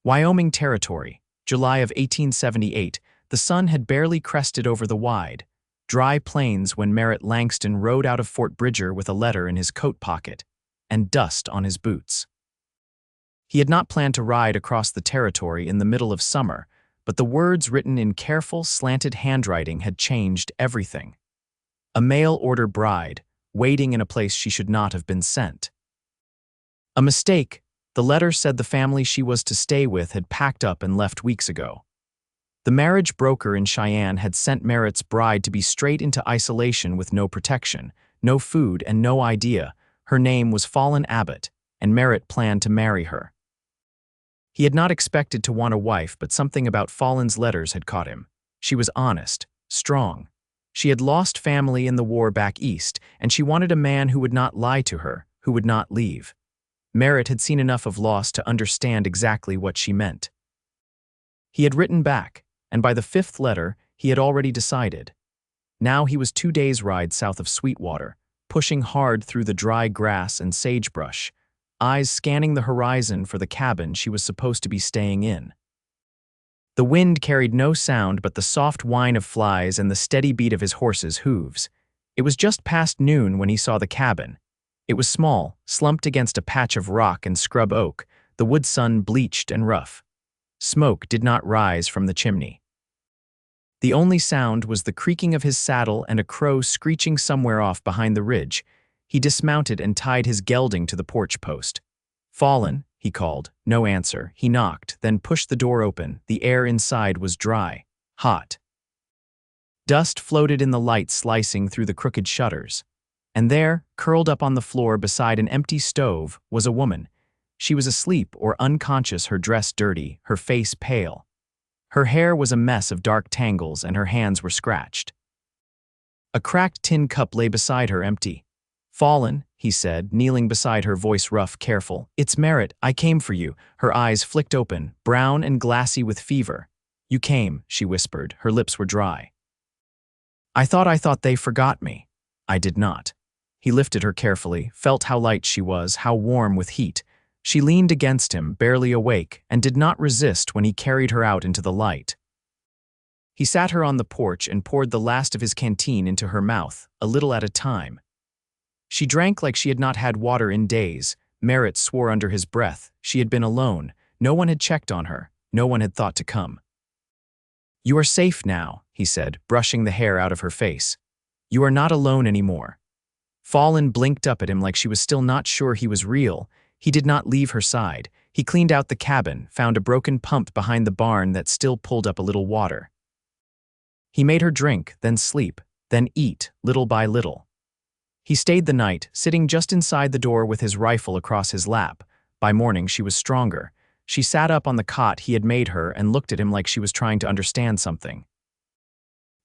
Wyoming Territory, July of 1878, the sun had barely crested over the wide, dry plains when Merritt Langston rode out of Fort Bridger with a letter in his coat pocket and dust on his boots. He had not planned to ride across the territory in the middle of summer, but the words written in careful, slanted handwriting had changed everything. A mail-order bride, waiting in a place she should not have been sent. A mistake. The letter said the family she was to stay with had packed up and left weeks ago. The marriage broker in Cheyenne had sent Merritt's bride to be straight into isolation with no protection, no food, and no idea. Her name was Fallon Abbott, and Merritt planned to marry her. He had not expected to want a wife, but something about Fallon's letters had caught him. She was honest, strong. She had lost family in the war back east, and she wanted a man who would not lie to her, who would not leave. Merritt had seen enough of loss to understand exactly what she meant. He had written back, and by the fifth letter, he had already decided. Now he was 2 days' ride south of Sweetwater, pushing hard through the dry grass and sagebrush, eyes scanning the horizon for the cabin she was supposed to be staying in. The wind carried no sound but the soft whine of flies and the steady beat of his horse's hooves. It was just past noon when he saw the cabin. It was small, slumped against a patch of rock and scrub oak, the wood sun bleached and rough. Smoke did not rise from the chimney. The only sound was the creaking of his saddle and a crow screeching somewhere off behind the ridge. He dismounted and tied his gelding to the porch post. "Fallon," he called. No answer. He knocked, then pushed the door open. The air inside was dry, hot. Dust floated in the light slicing through the crooked shutters. And there, curled up on the floor beside an empty stove, was a woman. She was asleep or unconscious, her dress dirty, her face pale. Her hair was a mess of dark tangles and her hands were scratched. A cracked tin cup lay beside her, empty. "Fallon," he said, kneeling beside her, voice rough, careful. "It's Merritt. I came for you." Her eyes flicked open, brown and glassy with fever. "You came," she whispered. Her lips were dry. I thought they forgot me." "I did not." He lifted her carefully, felt how light she was, how warm with heat. She leaned against him, barely awake, and did not resist when he carried her out into the light. He sat her on the porch and poured the last of his canteen into her mouth, a little at a time. She drank like she had not had water in days. Merritt swore under his breath. She had been alone. No one had checked on her. No one had thought to come. "You are safe now," he said, brushing the hair out of her face. "You are not alone anymore." Fallon blinked up at him like she was still not sure he was real. He did not leave her side. He cleaned out the cabin, found a broken pump behind the barn that still pulled up a little water. He made her drink, then sleep, then eat, little by little. He stayed the night, sitting just inside the door with his rifle across his lap. By morning, she was stronger. She sat up on the cot he had made her and looked at him like she was trying to understand something.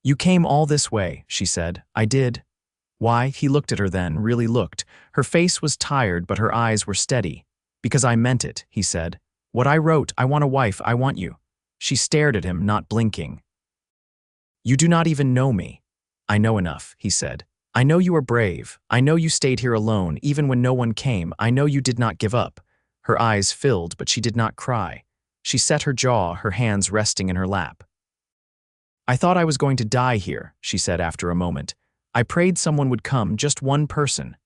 "You came all this way," she said. "I did." "Why?" He looked at her then, really looked. Her face was tired, but her eyes were steady. "Because I meant it," he said. "What I wrote, I want a wife, I want you." She stared at him, not blinking. "You do not even know me." "I know enough," he said. "I know you are brave. I know you stayed here alone, even when no one came. I know you did not give up." Her eyes filled, but she did not cry. She set her jaw, her hands resting in her lap. "I thought I was going to die here," she said after a moment. "I prayed someone would come, just one person."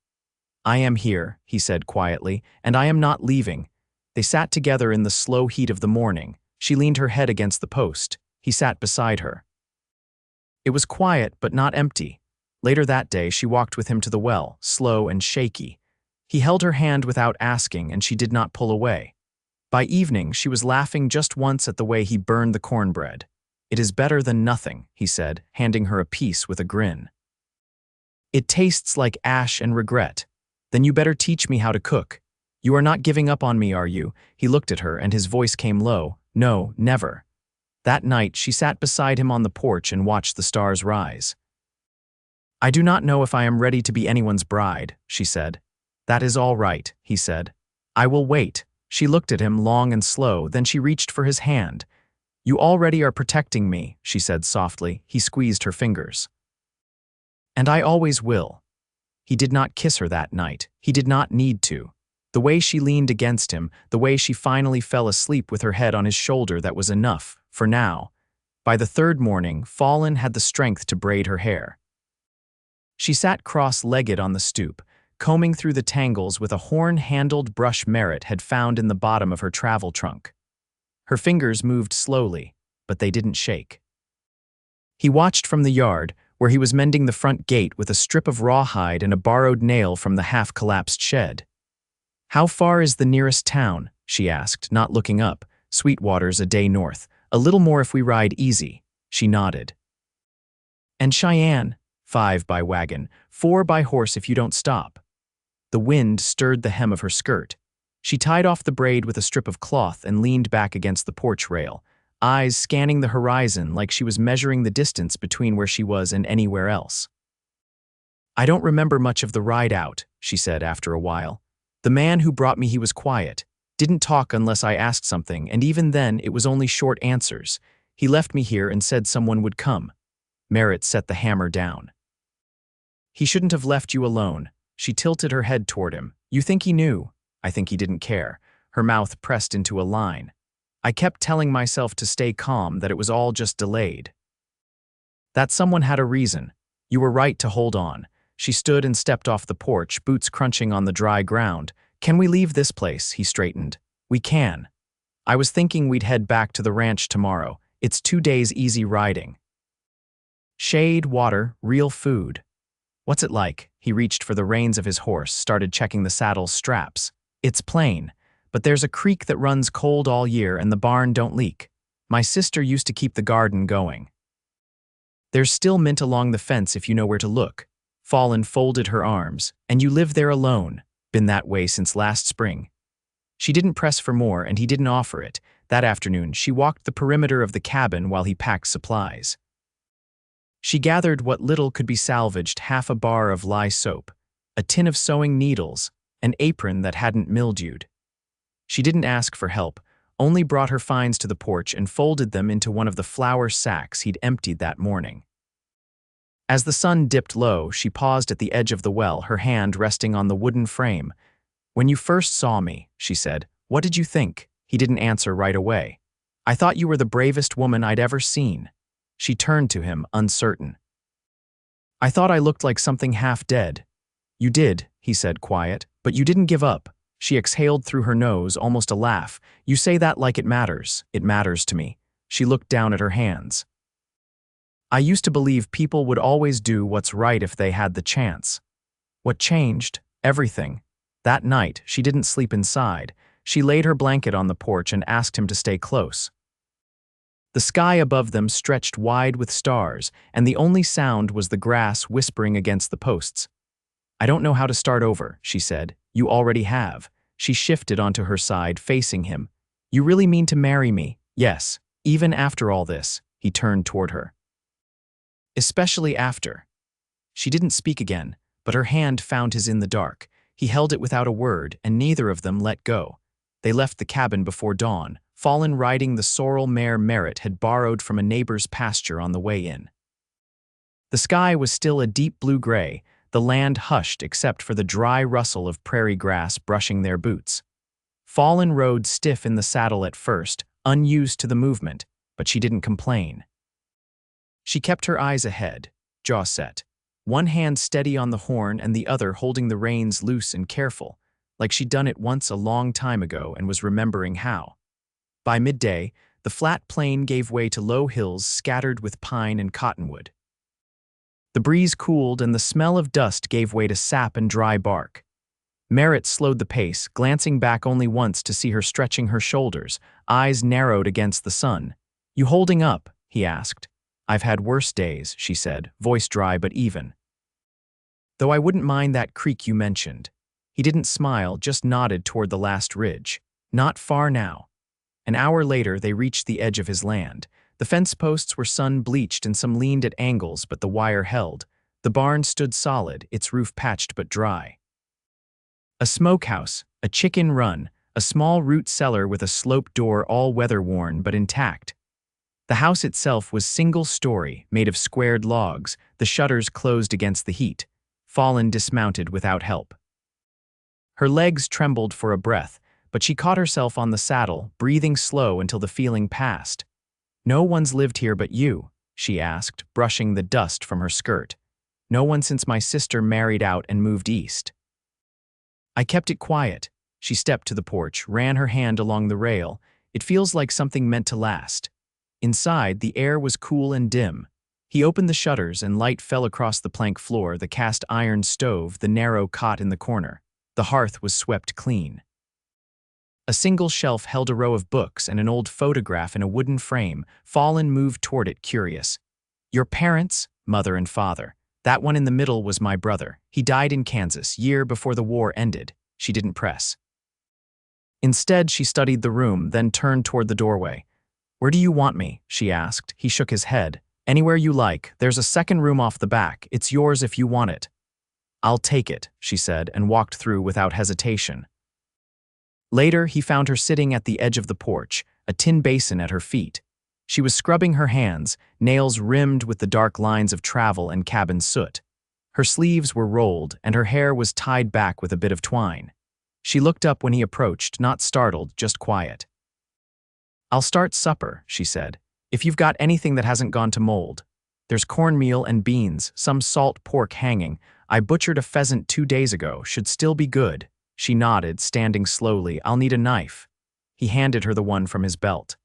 "I am here," he said quietly, "and I am not leaving." They sat together in the slow heat of the morning. She leaned her head against the post. He sat beside her. It was quiet, but not empty. Later that day, she walked with him to the well, slow and shaky. He held her hand without asking, and she did not pull away. By evening, she was laughing just once at the way he burned the cornbread. "It is better than nothing," he said, handing her a piece with a grin. "It tastes like ash and regret. Then you better teach me how to cook. You are not giving up on me, are you?" He looked at her, and his voice came low. "No, never." That night, she sat beside him on the porch and watched the stars rise. "I do not know if I am ready to be anyone's bride," she said. "That is all right," he said. "I will wait." She looked at him long and slow, then she reached for his hand. "You already are protecting me," she said softly. He squeezed her fingers. "And I always will." He did not kiss her that night. He did not need to. The way she leaned against him, the way she finally fell asleep with her head on his shoulder, that was enough, for now. By the third morning, Fallon had the strength to braid her hair. She sat cross-legged on the stoop, combing through the tangles with a horn-handled brush Merritt had found in the bottom of her travel trunk. Her fingers moved slowly, but they didn't shake. He watched from the yard, where he was mending the front gate with a strip of rawhide and a borrowed nail from the half-collapsed shed. "How far is the nearest town?" she asked, not looking up. "Sweetwater's a day north. A little more if we ride easy." She nodded. "And Cheyenne?" "5 by wagon, 4 by horse if you don't stop." The wind stirred the hem of her skirt. She tied off the braid with a strip of cloth and leaned back against the porch rail, eyes scanning the horizon like she was measuring the distance between where she was and anywhere else. "I don't remember much of the ride out," she said after a while. "The man who brought me, he was quiet, didn't talk unless I asked something, and even then it was only short answers. He left me here and said someone would come." Merritt set the hammer down. "He shouldn't have left you alone." She tilted her head toward him. "You think he knew?" "I think he didn't care." Her mouth pressed into a line. "I kept telling myself to stay calm, that it was all just delayed." "That someone had a reason. You were right to hold on." She stood and stepped off the porch, boots crunching on the dry ground. "Can we leave this place?" He straightened. "We can. I was thinking we'd head back to the ranch tomorrow. It's 2 days easy riding. Shade, water, real food." "What's it like?" He reached for the reins of his horse, started checking the saddle's straps. "It's plain, but there's a creek that runs cold all year and the barn don't leak. My sister used to keep the garden going. There's still mint along the fence if you know where to look." Fallon folded her arms. "And you live there alone?" "Been that way since last spring." She didn't press for more, and he didn't offer it. That afternoon, she walked the perimeter of the cabin while he packed supplies. She gathered what little could be salvaged: half a bar of lye soap, a tin of sewing needles, an apron that hadn't mildewed. She didn't ask for help, only brought her finds to the porch and folded them into one of the flour sacks he'd emptied that morning. As the sun dipped low, she paused at the edge of the well, her hand resting on the wooden frame. "When you first saw me," she said, "what did you think?" He didn't answer right away. "I thought you were the bravest woman I'd ever seen." She turned to him, uncertain. "I thought I looked like something half dead." "You did," he said, quiet, "but you didn't give up." She exhaled through her nose, almost a laugh. "You say that like it matters." "It matters to me." She looked down at her hands. "I used to believe people would always do what's right if they had the chance." What changed? Everything. That night, she didn't sleep inside. She laid her blanket on the porch and asked him to stay close. The sky above them stretched wide with stars, and the only sound was the grass whispering against the posts. "I don't know how to start over," she said. "You already have." She shifted onto her side, facing him. "You really mean to marry me?" "Yes. Even after all this." He turned toward her. "Especially after." She didn't speak again, but her hand found his in the dark. He held it without a word, and neither of them let go. They left the cabin before dawn, Fallon riding the sorrel mare Merritt had borrowed from a neighbor's pasture on the way in. The sky was still a deep blue-gray, the land hushed except for the dry rustle of prairie grass brushing their boots. Fallon rode stiff in the saddle at first, unused to the movement, but she didn't complain. She kept her eyes ahead, jaw set, one hand steady on the horn and the other holding the reins loose and careful, like she'd done it once a long time ago and was remembering how. By midday, the flat plain gave way to low hills scattered with pine and cottonwood. The breeze cooled and the smell of dust gave way to sap and dry bark. Merritt slowed the pace, glancing back only once to see her stretching her shoulders, eyes narrowed against the sun. "You holding up?" he asked. "I've had worse days," she said, voice dry but even. "Though I wouldn't mind that creek you mentioned." He didn't smile, just nodded toward the last ridge. "Not far now." An hour later, they reached the edge of his land. The fence posts were sun-bleached and some leaned at angles, but the wire held. The barn stood solid, its roof patched but dry. A smokehouse, a chicken run, a small root cellar with a slope door all weather-worn but intact. The house itself was single-story, made of squared logs, the shutters closed against the heat. Fallon dismounted without help. Her legs trembled for a breath, but she caught herself on the saddle, breathing slow until the feeling passed. "No one's lived here but you," she asked, brushing the dust from her skirt. "No one since my sister married out and moved east." I kept it quiet. She stepped to the porch, ran her hand along the rail. "It feels like something meant to last." Inside, the air was cool and dim. He opened the shutters and light fell across the plank floor, the cast iron stove, the narrow cot in the corner. The hearth was swept clean. A single shelf held a row of books and an old photograph in a wooden frame. Fallon moved toward it, curious. "Your parents?" "Mother and father. That one in the middle was my brother. He died in Kansas, year before the war ended." She didn't press. Instead, she studied the room, then turned toward the doorway. "Where do you want me?" she asked. He shook his head. "Anywhere you like. There's a second room off the back. It's yours if you want it." "I'll take it," she said, and walked through without hesitation. Later, he found her sitting at the edge of the porch, a tin basin at her feet. She was scrubbing her hands, nails rimmed with the dark lines of travel and cabin soot. Her sleeves were rolled, and her hair was tied back with a bit of twine. She looked up when he approached, not startled, just quiet. "I'll start supper," she said, "if you've got anything that hasn't gone to mold. There's cornmeal and beans, some salt pork hanging. I butchered a pheasant 2 days ago, should still be good." She nodded, standing slowly. "I'll need a knife." He handed her the one from his belt.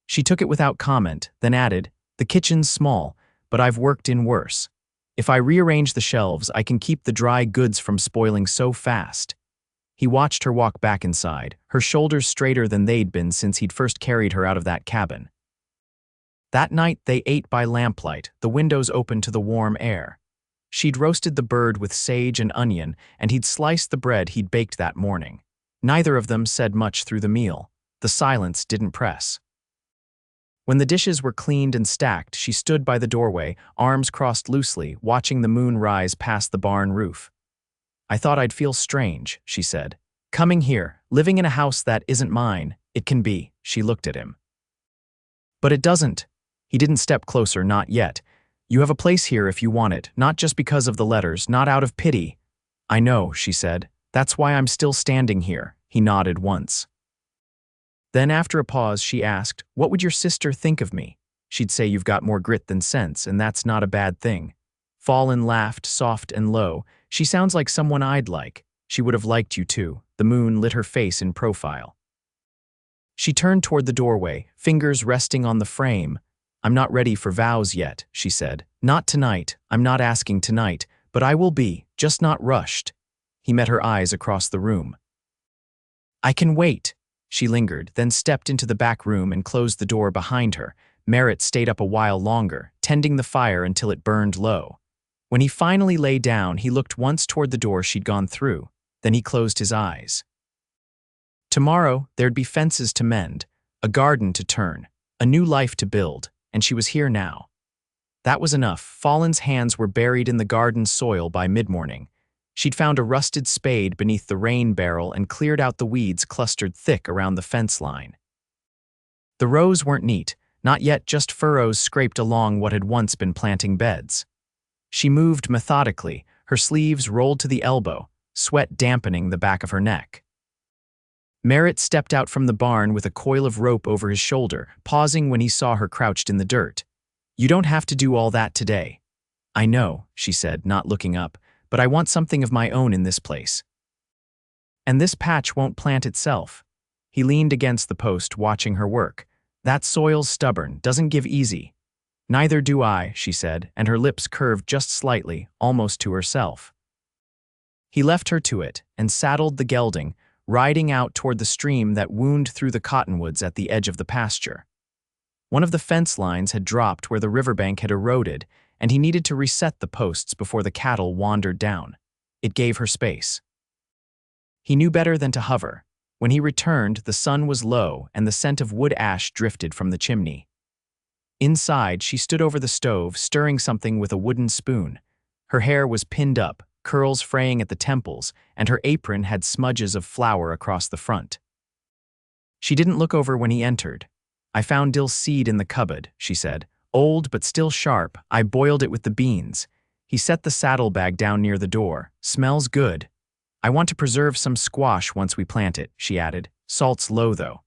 She took it without comment, then added, "The kitchen's small, but I've worked in worse. If I rearrange the shelves, I can keep the dry goods from spoiling so fast." He watched her walk back inside, her shoulders straighter than they'd been since he'd first carried her out of that cabin. That night they ate by lamplight, the windows open to the warm air. She'd roasted the bird with sage and onion, and he'd sliced the bread he'd baked that morning. Neither of them said much through the meal. The silence didn't press. When the dishes were cleaned and stacked, she stood by the doorway, arms crossed loosely, watching the moon rise past the barn roof. "I thought I'd feel strange," she said. "Coming here, living in a house that isn't mine. It can be." She looked at him. "But it doesn't." He didn't step closer, not yet. "You have a place here if you want it, not just because of the letters, not out of pity." "I know," she said. "That's why I'm still standing here." He nodded once. Then after a pause, she asked, "What would your sister think of me?" "She'd say you've got more grit than sense, and that's not a bad thing." Fallon laughed, soft and low. "She sounds like someone I'd like. She would have liked you too." The moon lit her face in profile. She turned toward the doorway, fingers resting on the frame. "I'm not ready for vows yet," she said. "Not tonight. I'm not asking tonight, but I will be, just not rushed." He met her eyes across the room. "I can wait." She lingered, then stepped into the back room and closed the door behind her. Merritt stayed up a while longer, tending the fire until it burned low. When he finally lay down, he looked once toward the door she'd gone through. Then he closed his eyes. Tomorrow, there'd be fences to mend, a garden to turn, a new life to build, and she was here now. That was enough. Fallon's hands were buried in the garden soil by mid-morning. She'd found a rusted spade beneath the rain barrel and cleared out the weeds clustered thick around the fence line. The rows weren't neat, not yet, just furrows scraped along what had once been planting beds. She moved methodically, her sleeves rolled to the elbow, sweat dampening the back of her neck. Merritt stepped out from the barn with a coil of rope over his shoulder, pausing when he saw her crouched in the dirt. "You don't have to do all that today." "I know," she said, not looking up, "but I want something of my own in this place. And this patch won't plant itself." He leaned against the post, watching her work. "That soil's stubborn, doesn't give easy." "Neither do I," she said, and her lips curved just slightly, almost to herself. He left her to it and saddled the gelding, riding out toward the stream that wound through the cottonwoods at the edge of the pasture. One of the fence lines had dropped where the riverbank had eroded, and he needed to reset the posts before the cattle wandered down. It gave her space. He knew better than to hover. When he returned, the sun was low and the scent of wood ash drifted from the chimney. Inside, she stood over the stove, stirring something with a wooden spoon. Her hair was pinned up, curls fraying at the temples, and her apron had smudges of flour across the front. She didn't look over when he entered. "I found dill seed in the cupboard," she said. "Old but still sharp. I boiled it with the beans." He set the saddlebag down near the door. "Smells good." I want to preserve some squash once we plant it, she added. Salt's low, though.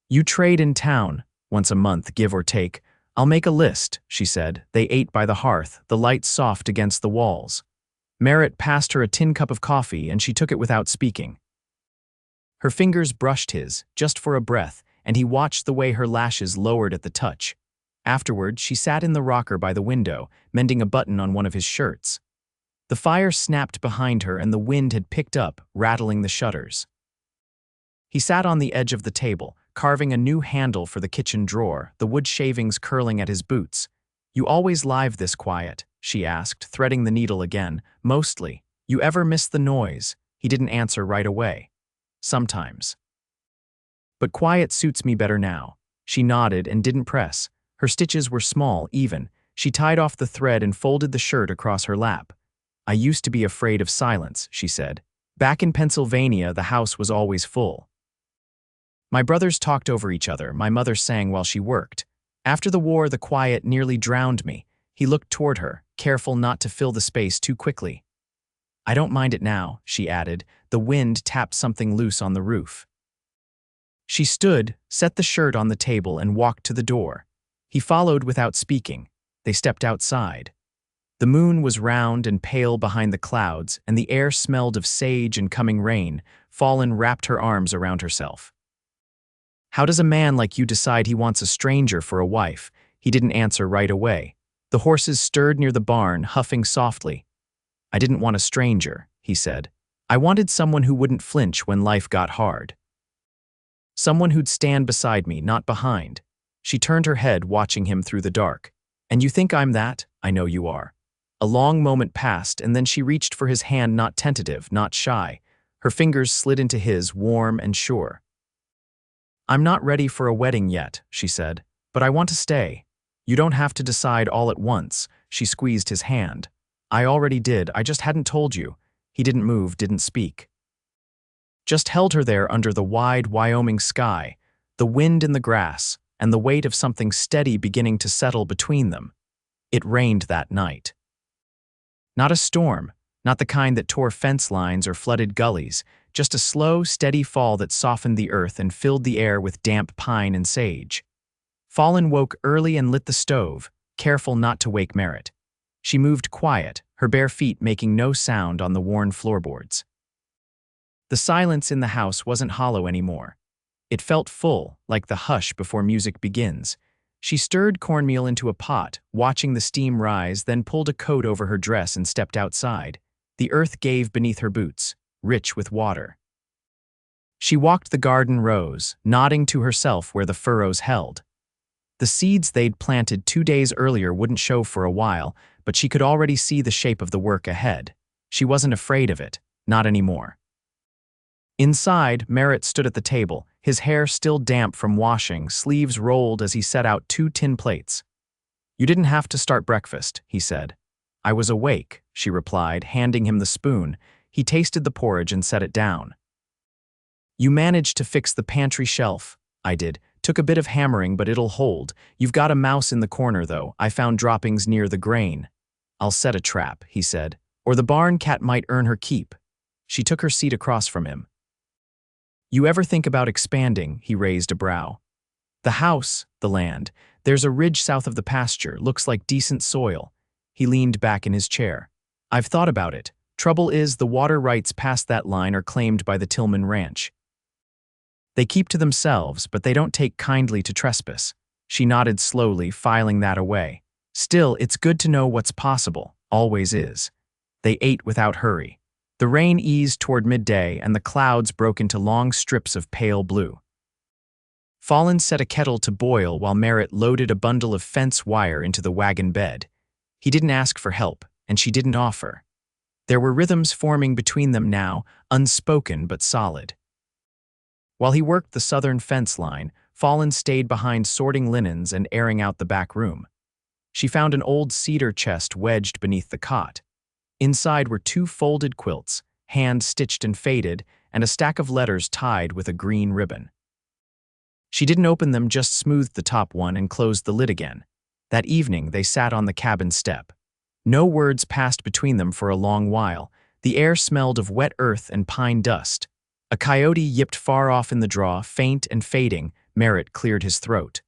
You trade in town, once a month, give or take. I'll make a list, she said. They ate by the hearth, the light soft against the walls. Merritt passed her a tin cup of coffee, and she took it without speaking. Her fingers brushed his, just for a breath, and he watched the way her lashes lowered at the touch. Afterward, she sat in the rocker by the window, mending a button on one of his shirts. The fire snapped behind her, and the wind had picked up, rattling the shutters. He sat on the edge of the table, carving a new handle for the kitchen drawer, the wood shavings curling at his boots. You always live this quiet, she asked, threading the needle again. Mostly. You ever miss the noise? He didn't answer right away. Sometimes. But quiet suits me better now. She nodded and didn't press. Her stitches were small, even. She tied off the thread and folded the shirt across her lap. I used to be afraid of silence, she said. Back in Pennsylvania, the house was always full. My brothers talked over each other. My mother sang while she worked. After the war, the quiet nearly drowned me. He looked toward her, careful not to fill the space too quickly. I don't mind it now, she added. The wind tapped something loose on the roof. She stood, set the shirt on the table, and walked to the door. He followed without speaking. They stepped outside. The moon was round and pale behind the clouds, and the air smelled of sage and coming rain. Fallon wrapped her arms around herself. How does a man like you decide he wants a stranger for a wife? He didn't answer right away. The horses stirred near the barn, huffing softly. I didn't want a stranger, he said. I wanted someone who wouldn't flinch when life got hard. Someone who'd stand beside me, not behind. She turned her head, watching him through the dark. And you think I'm that? I know you are. A long moment passed, and then she reached for his hand, not tentative, not shy. Her fingers slid into his, warm and sure. I'm not ready for a wedding yet, she said, but I want to stay. You don't have to decide all at once. She squeezed his hand. I already did, I just hadn't told you. He didn't move, didn't speak. Just held her there under the wide Wyoming sky, the wind in the grass, and the weight of something steady beginning to settle between them. It rained that night. Not a storm, not the kind that tore fence lines or flooded gullies, just a slow, steady fall that softened the earth and filled the air with damp pine and sage. Fallon woke early and lit the stove, careful not to wake Merritt. She moved quiet, her bare feet making no sound on the worn floorboards. The silence in the house wasn't hollow anymore. It felt full, like the hush before music begins. She stirred cornmeal into a pot, watching the steam rise, then pulled a coat over her dress and stepped outside. The earth gave beneath her boots, rich with water. She walked the garden rows, nodding to herself where the furrows held. The seeds they'd planted 2 days earlier wouldn't show for a while, but she could already see the shape of the work ahead. She wasn't afraid of it, not anymore. Inside, Merritt stood at the table, his hair still damp from washing, sleeves rolled as he set out 2 tin plates. You didn't have to start breakfast, he said. I was awake, she replied, handing him the spoon. He tasted the porridge and set it down. You managed to fix the pantry shelf. I did. Took a bit of hammering, but it'll hold. You've got a mouse in the corner, though. I found droppings near the grain. I'll set a trap, he said, or the barn cat might earn her keep. She took her seat across from him. You ever think about expanding? He raised a brow. The house, the land. There's a ridge south of the pasture, looks like decent soil. He leaned back in his chair. I've thought about it. Trouble is, the water rights past that line are claimed by the Tillman Ranch. They keep to themselves, but they don't take kindly to trespass. She nodded slowly, filing that away. Still, it's good to know what's possible, always is. They ate without hurry. The rain eased toward midday, and the clouds broke into long strips of pale blue. Fallon set a kettle to boil while Merritt loaded a bundle of fence wire into the wagon bed. He didn't ask for help, and she didn't offer. There were rhythms forming between them now, unspoken but solid. While he worked the southern fence line, Fallon stayed behind sorting linens and airing out the back room. She found an old cedar chest wedged beneath the cot. Inside were 2 folded quilts, hand-stitched and faded, and a stack of letters tied with a green ribbon. She didn't open them, just smoothed the top one and closed the lid again. That evening, they sat on the cabin step. No words passed between them for a long while. The air smelled of wet earth and pine dust. A coyote yipped far off in the draw, faint and fading. Merritt cleared his throat.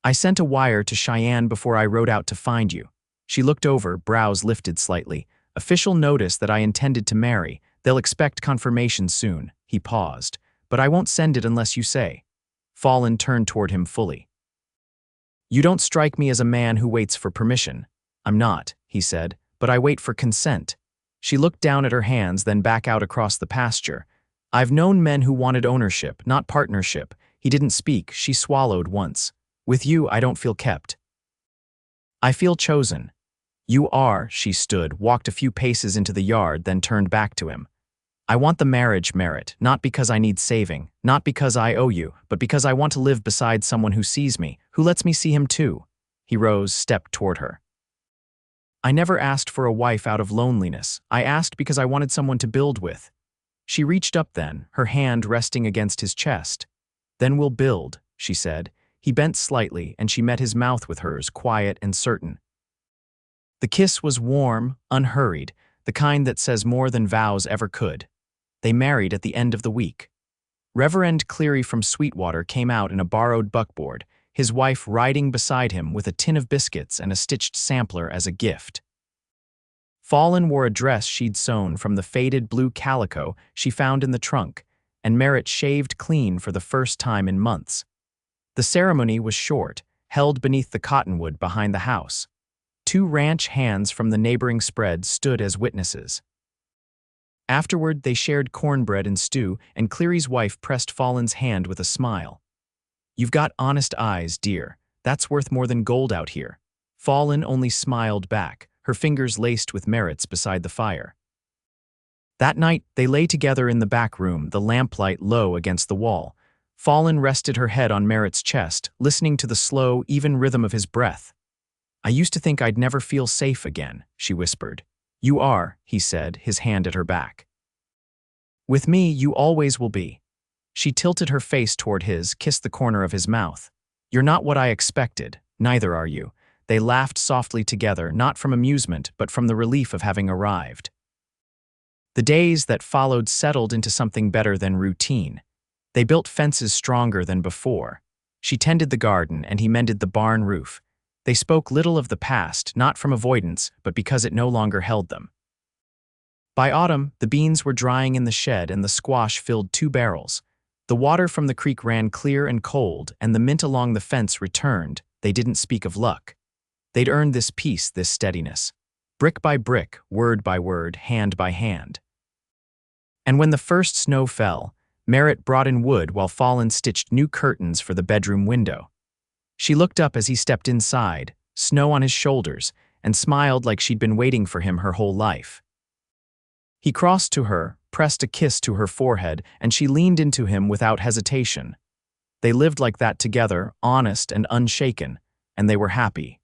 I sent a wire to Cheyenne before I rode out to find you. She looked over, brows lifted slightly. Official notice that I intended to marry. They'll expect confirmation soon. He paused. But I won't send it unless you say. Fallon turned toward him fully. You don't strike me as a man who waits for permission. I'm not, he said, but I wait for consent. She looked down at her hands, then back out across the pasture. I've known men who wanted ownership, not partnership. He didn't speak. She swallowed once. With you, I don't feel kept. I feel chosen. You are, she stood, walked a few paces into the yard, then turned back to him. I want the marriage, Merritt, not because I need saving, not because I owe you, but because I want to live beside someone who sees me, who lets me see him too. He rose, stepped toward her. I never asked for a wife out of loneliness. I asked because I wanted someone to build with. She reached up then, her hand resting against his chest. Then we'll build, she said. He bent slightly, and she met his mouth with hers, quiet and certain. The kiss was warm, unhurried, the kind that says more than vows ever could. They married at the end of the week. Reverend Cleary from Sweetwater came out in a borrowed buckboard, his wife riding beside him with a tin of biscuits and a stitched sampler as a gift. Fallon wore a dress she'd sewn from the faded blue calico she found in the trunk, and Merritt shaved clean for the first time in months. The ceremony was short, held beneath the cottonwood behind the house. 2 ranch hands from the neighboring spread stood as witnesses. Afterward, they shared cornbread and stew, and Cleary's wife pressed Fallon's hand with a smile. You've got honest eyes, dear. That's worth more than gold out here. Fallon only smiled back, her fingers laced with Merritt's beside the fire. That night, they lay together in the back room, the lamplight low against the wall. Fallon rested her head on Merritt's chest, listening to the slow, even rhythm of his breath. I used to think I'd never feel safe again, she whispered. You are, he said, his hand at her back. With me, you always will be. She tilted her face toward his, kissed the corner of his mouth. You're not what I expected, neither are you. They laughed softly together, not from amusement, but from the relief of having arrived. The days that followed settled into something better than routine. They built fences stronger than before. She tended the garden, and he mended the barn roof. They spoke little of the past, not from avoidance, but because it no longer held them. By autumn, the beans were drying in the shed and the squash filled 2 barrels. The water from the creek ran clear and cold, and the mint along the fence returned. They didn't speak of luck. They'd earned this peace, this steadiness. Brick by brick, word by word, hand by hand. And when the first snow fell, Merritt brought in wood while Fallon stitched new curtains for the bedroom window. She looked up as he stepped inside, snow on his shoulders, and smiled like she'd been waiting for him her whole life. He crossed to her, pressed a kiss to her forehead, and she leaned into him without hesitation. They lived like that together, honest and unshaken, and they were happy.